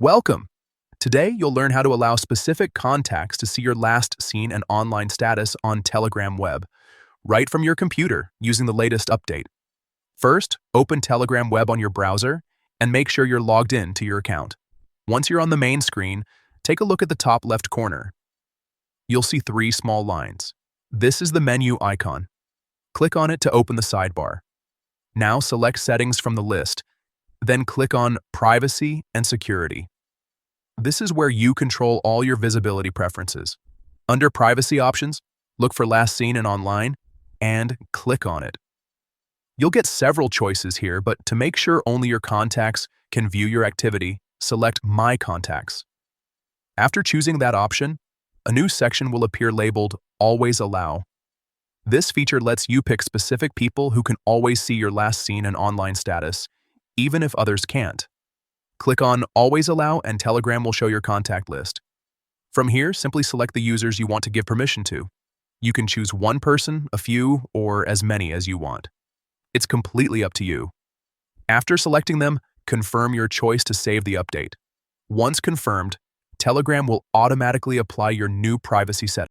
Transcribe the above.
Welcome! Today, you'll learn how to allow specific contacts to see your last seen and online status on Telegram Web, right from your computer using the latest update. First, open Telegram Web on your browser and make sure you're logged in to your account. Once you're on the main screen, take a look at the top left corner. You'll see three small lines. This is the menu icon. Click on it to open the sidebar. Now select Settings from the list, then click on Privacy and Security. This is where you control all your visibility preferences. Under Privacy options, look for Last Seen and Online, and click on it. You'll get several choices here, but to make sure only your contacts can view your activity, select My Contacts. After choosing that option, a new section will appear labeled Always Allow. This feature lets you pick specific people who can always see your last seen and online status, even if others can't. Click on Always Allow and Telegram will show your contact list. From here, simply select the users you want to give permission to. You can choose one person, a few, or as many as you want. It's completely up to you. After selecting them, confirm your choice to save the update. Once confirmed, Telegram will automatically apply your new privacy settings.